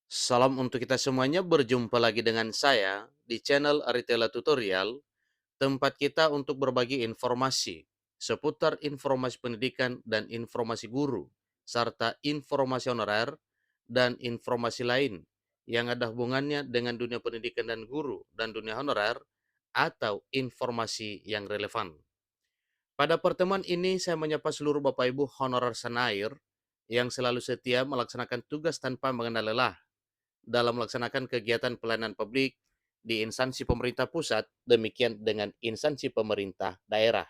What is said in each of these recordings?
Salam untuk kita semuanya, berjumpa lagi dengan saya di channel Aritela Tutorial, tempat kita untuk berbagi informasi seputar informasi pendidikan dan informasi guru, serta informasi honorer dan informasi lain yang ada hubungannya dengan dunia pendidikan dan guru dan dunia honorer atau informasi yang relevan. Pada pertemuan ini saya menyapa seluruh Bapak Ibu honorer Senair yang selalu setia melaksanakan tugas tanpa mengenal lelah dalam melaksanakan kegiatan pelayanan publik di instansi pemerintah pusat, demikian dengan instansi pemerintah daerah.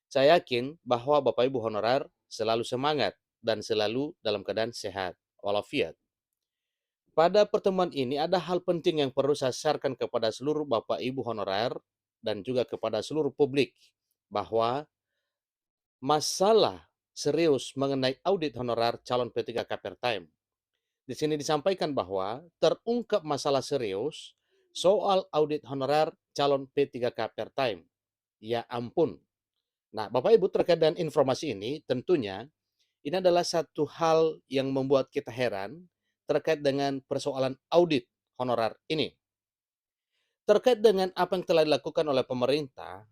Saya yakin bahwa Bapak Ibu honorer selalu semangat dan selalu dalam keadaan sehat walafiat. Pada pertemuan ini ada hal penting yang perlu saya sharekan kepada seluruh Bapak Ibu honorer dan juga kepada seluruh publik bahwa masalah serius mengenai audit honorer calon P3K part-time. Di sini disampaikan bahwa terungkap masalah serius soal audit honorer calon P3K part-time. Ya ampun. Nah, Bapak Ibu, terkait dengan informasi ini, tentunya ini adalah satu hal yang membuat kita heran terkait dengan persoalan audit honorer ini. Terkait dengan apa yang telah dilakukan oleh pemerintah,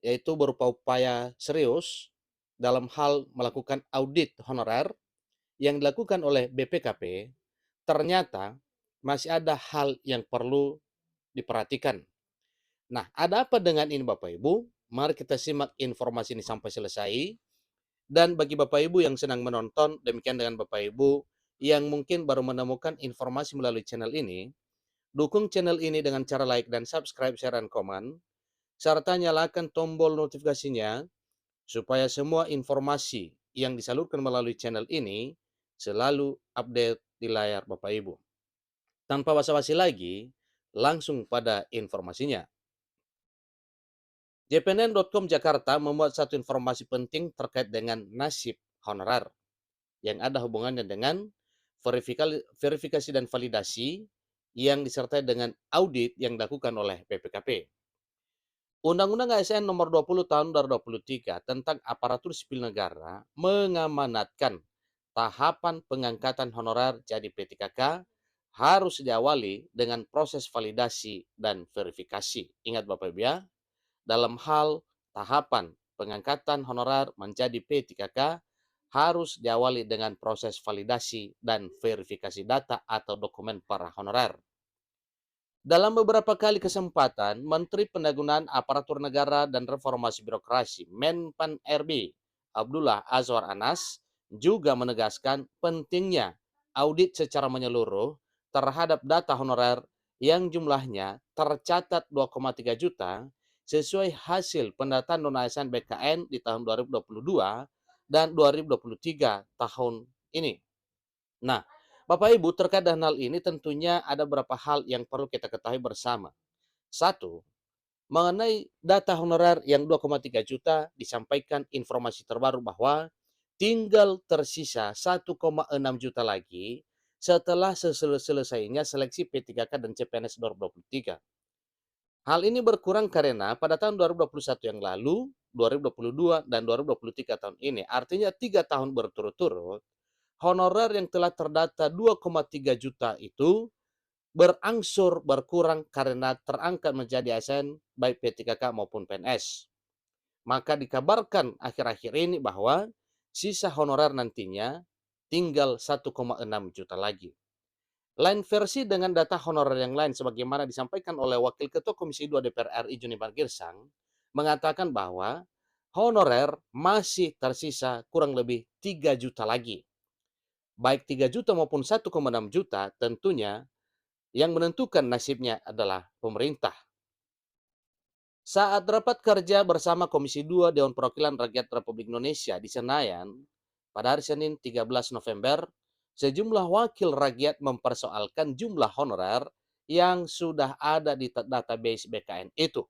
yaitu berupa upaya serius dalam hal melakukan audit honorer yang dilakukan oleh BPKP, ternyata masih ada hal yang perlu diperhatikan. Nah, ada apa dengan ini Bapak Ibu? Mari kita simak informasi ini sampai selesai. Dan bagi Bapak Ibu yang sedang menonton, demikian dengan Bapak Ibu yang mungkin baru menemukan informasi melalui channel ini, dukung channel ini dengan cara like dan subscribe, share, dan komen, serta nyalakan tombol notifikasinya supaya semua informasi yang disalurkan melalui channel ini selalu update di layar Bapak Ibu. Tanpa basa-basi lagi, langsung pada informasinya. JPNN.com Jakarta memuat satu informasi penting terkait dengan nasib honorer yang ada hubungannya dengan verifikasi dan validasi yang disertai dengan audit yang dilakukan oleh BPKP. Undang-Undang ASN nomor 20 tahun 2023 tentang aparatur sipil negara mengamanatkan tahapan pengangkatan honorer jadi P3K harus diawali dengan proses validasi dan verifikasi. Ingat Bapak Ibu ya, dalam hal tahapan pengangkatan honorer menjadi P3K harus diawali dengan proses validasi dan verifikasi data atau dokumen para honorer. Dalam beberapa kali kesempatan, Menteri Pendagungan Aparatur Negara dan Reformasi Birokrasi Menpan RB Abdullah Azwar Anas juga menegaskan pentingnya audit secara menyeluruh terhadap data honorer yang jumlahnya tercatat 2,3 juta sesuai hasil pendataan non-ASN BKN di tahun 2022 dan 2023 tahun ini. Nah, Bapak Ibu, terkait dengan hal ini tentunya ada beberapa hal yang perlu kita ketahui bersama. Satu, mengenai data honorer yang 2,3 juta disampaikan informasi terbaru bahwa tinggal tersisa 1,6 juta lagi setelah selesainya seleksi P3K dan CPNS 2023. Hal ini berkurang karena pada tahun 2021 yang lalu, 2022 dan 2023 tahun ini, artinya 3 tahun berturut-turut, honorer yang telah terdata 2,3 juta itu berangsur berkurang karena terangkat menjadi ASN baik P3K maupun PNS. Maka dikabarkan akhir-akhir ini bahwa sisa honorer nantinya tinggal 1,6 juta lagi. Lain versi dengan data honorer yang lain sebagaimana disampaikan oleh Wakil Ketua Komisi 2 DPR RI Juniper Girsang mengatakan bahwa honorer masih tersisa kurang lebih 3 juta lagi. Baik 3 juta maupun 1,6 juta tentunya yang menentukan nasibnya adalah pemerintah. Saat rapat kerja bersama Komisi 2 Dewan Perwakilan Rakyat Republik Indonesia di Senayan pada hari Senin 13 November, sejumlah wakil rakyat mempersoalkan jumlah honorer yang sudah ada di database BKN itu.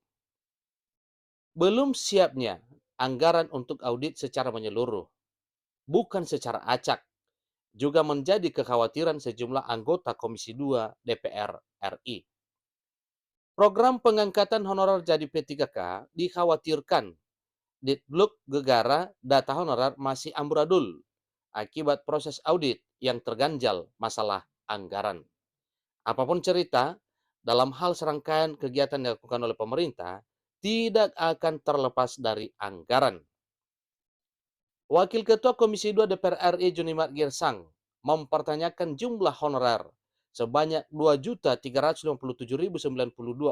Belum siapnya anggaran untuk audit secara menyeluruh, bukan secara acak, juga menjadi kekhawatiran sejumlah anggota Komisi 2 DPR RI. Program pengangkatan honorer jadi P3K dikhawatirkan Ditblok Gegara data honorer masih amburadul akibat proses audit yang terganjal masalah anggaran. Apapun cerita, dalam hal serangkaian kegiatan yang dilakukan oleh pemerintah, tidak akan terlepas dari anggaran. Wakil Ketua Komisi 2 DPR RI Junimat Girsang mempertanyakan jumlah honorer sebanyak 2.357.092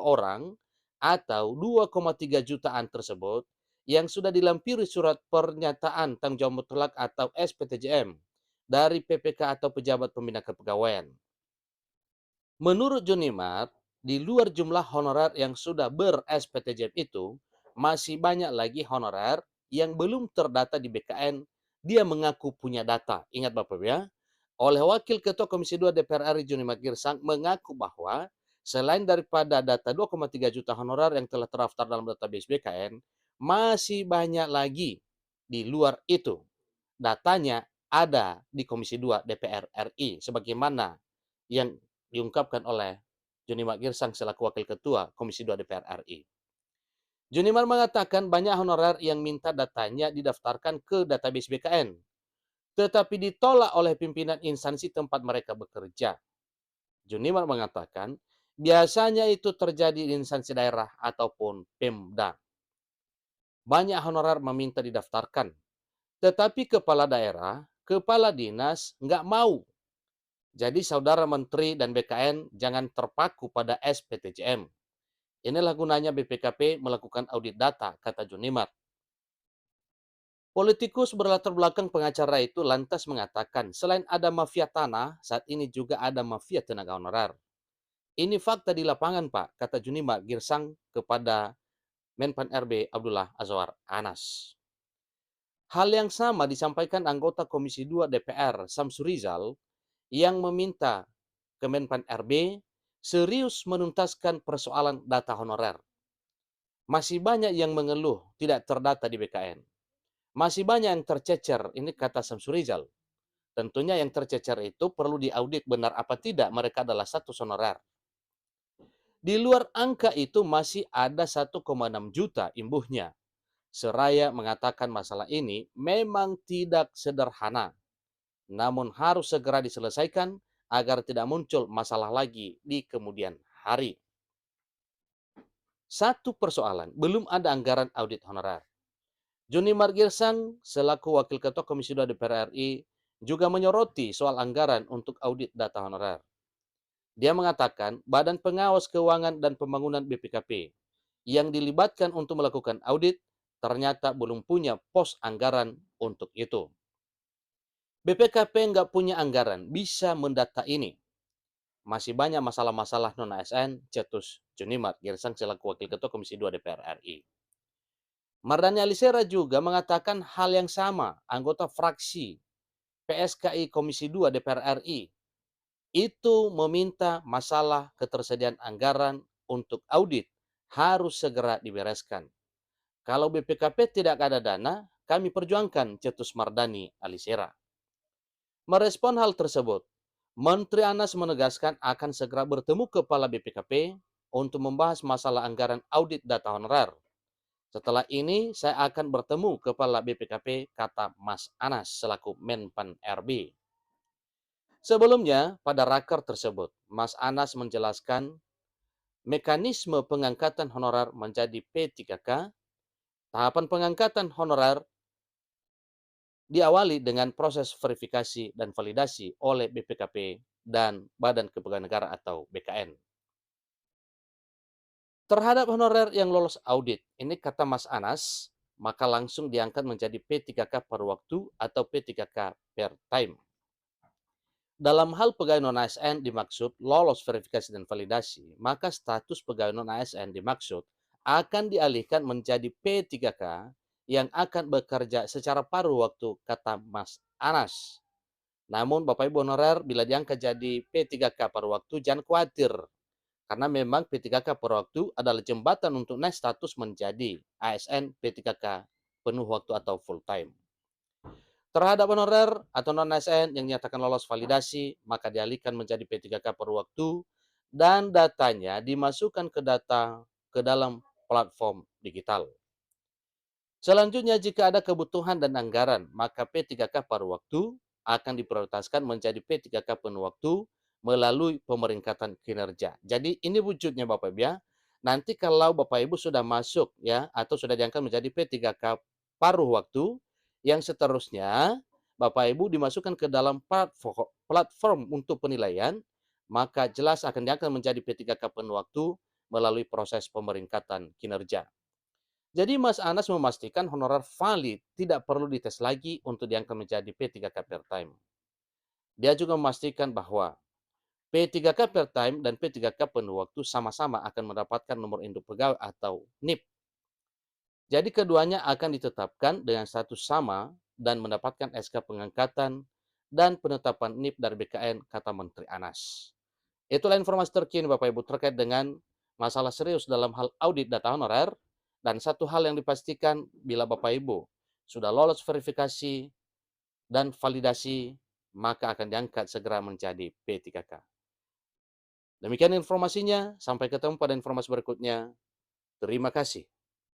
orang atau 2,3 jutaan tersebut yang sudah dilampiri surat pernyataan tanggung jawab mutlak atau SPTJM dari PPK atau pejabat pembina kepegawaian. Menurut Junimat, di luar jumlah honorer yang sudah ber-SPTJM itu, masih banyak lagi honorer yang belum terdata di BKN. Dia mengaku punya data. Ingat Bapak ya, oleh Wakil Ketua Komisi 2 DPR RI Junimat Girsang mengaku bahwa selain daripada data 2,3 juta honorer yang telah terdaftar dalam database BKN, masih banyak lagi di luar itu. Datanya ada di Komisi 2 DPR RI sebagaimana yang diungkapkan oleh Junimat Girsang selaku Wakil Ketua Komisi 2 DPR RI. Junimat mengatakan banyak honorer yang minta datanya didaftarkan ke database BKN, tetapi ditolak oleh pimpinan instansi tempat mereka bekerja. Junimat mengatakan biasanya itu terjadi di instansi daerah ataupun Pemda. Banyak honorer meminta didaftarkan, tetapi kepala daerah, kepala dinas nggak mau. Jadi saudara menteri dan BKN jangan terpaku pada SPTJM. Inilah gunanya BPKP melakukan audit data, kata Junimat. Politikus berlatar belakang pengacara itu lantas mengatakan selain ada mafia tanah, saat ini juga ada mafia tenaga honorer. Ini fakta di lapangan, Pak, kata Junimat Girsang kepada Menpan RB Abdullah Azwar Anas. Hal yang sama disampaikan anggota Komisi 2 DPR Samsurizal yang meminta Kemenpan RB serius menuntaskan persoalan data honorer. Masih banyak yang mengeluh tidak terdata di BKN. Masih banyak yang tercecer, ini kata Samsurizal. Tentunya yang tercecer itu perlu diaudit benar apa tidak mereka adalah satu honorer. Di luar angka itu masih ada 1,6 juta imbuhnya. Seraya mengatakan masalah ini memang tidak sederhana, namun harus segera diselesaikan agar tidak muncul masalah lagi di kemudian hari. Satu persoalan, belum ada anggaran audit honorer. Junimat Girsang selaku Wakil Ketua Komisi 2 DPR RI juga menyoroti soal anggaran untuk audit data honorer. Dia mengatakan Badan Pengawas Keuangan dan Pembangunan BPKP yang dilibatkan untuk melakukan audit ternyata belum punya pos anggaran untuk itu. BPKP nggak punya anggaran, bisa mendata ini. Masih banyak masalah-masalah non-ASN, cetus Junimat Girsang selaku Wakil Ketua Komisi 2 DPR RI. Mardhani Alisera juga mengatakan hal yang sama, anggota fraksi PSKI Komisi 2 DPR RI itu meminta masalah ketersediaan anggaran untuk audit harus segera dibereskan. Kalau BPKP tidak ada dana, kami perjuangkan, cetus Mardhani Alisera. Merespon hal tersebut, Menteri Anas menegaskan akan segera bertemu kepala BPKP untuk membahas masalah anggaran audit data honorer. Setelah ini, saya akan bertemu kepala BPKP, kata Mas Anas selaku Menpan RB. Sebelumnya, pada raker tersebut, Mas Anas menjelaskan mekanisme pengangkatan honorer menjadi P3K. Tahapan pengangkatan honorer diawali dengan proses verifikasi dan validasi oleh BPKP dan Badan Kepegawaian Negara atau BKN. Terhadap honorer yang lolos audit, ini kata Mas Anas, maka langsung diangkat menjadi P3K per waktu atau P3K per time. Dalam hal pegawai non-ASN dimaksud lolos verifikasi dan validasi, maka status pegawai non-ASN dimaksud akan dialihkan menjadi P3K yang akan bekerja secara paruh waktu, kata Mas Anas. Namun Bapak Ibu honorer bila diangkat jadi P3K paruh waktu jangan khawatir. Karena memang P3K paruh waktu adalah jembatan untuk naik status menjadi ASN P3K penuh waktu atau full time. Terhadap honorer atau non-ASN yang dinyatakan lolos validasi, maka dialihkan menjadi P3K per waktu dan datanya dimasukkan ke dalam platform digital. Selanjutnya, jika ada kebutuhan dan anggaran, maka P3K per waktu akan diprioritaskan menjadi P3K penuh waktu melalui pemeringkatan kinerja. Jadi ini wujudnya Bapak Ibu ya. Nanti kalau Bapak Ibu sudah masuk ya atau sudah diangkat menjadi P3K paruh waktu, yang seterusnya Bapak Ibu dimasukkan ke dalam platform untuk penilaian, maka jelas akan diangkat menjadi P3K penuh waktu melalui proses pemeringkatan kinerja. Jadi Mas Anas memastikan honorar valid, tidak perlu dites lagi untuk diangkat menjadi P3K part-time. Dia juga memastikan bahwa P3K part-time dan P3K penuh waktu sama-sama akan mendapatkan nomor induk pegawai atau NIP. Jadi keduanya akan ditetapkan dengan status sama dan mendapatkan SK pengangkatan dan penetapan NIP dari BKN, kata Menteri Anas. Itulah informasi terkini Bapak Ibu terkait dengan masalah serius dalam hal audit data honorer, dan satu hal yang dipastikan bila Bapak Ibu sudah lolos verifikasi dan validasi, maka akan diangkat segera menjadi P3K. Demikian informasinya, sampai ketemu pada informasi berikutnya. Terima kasih.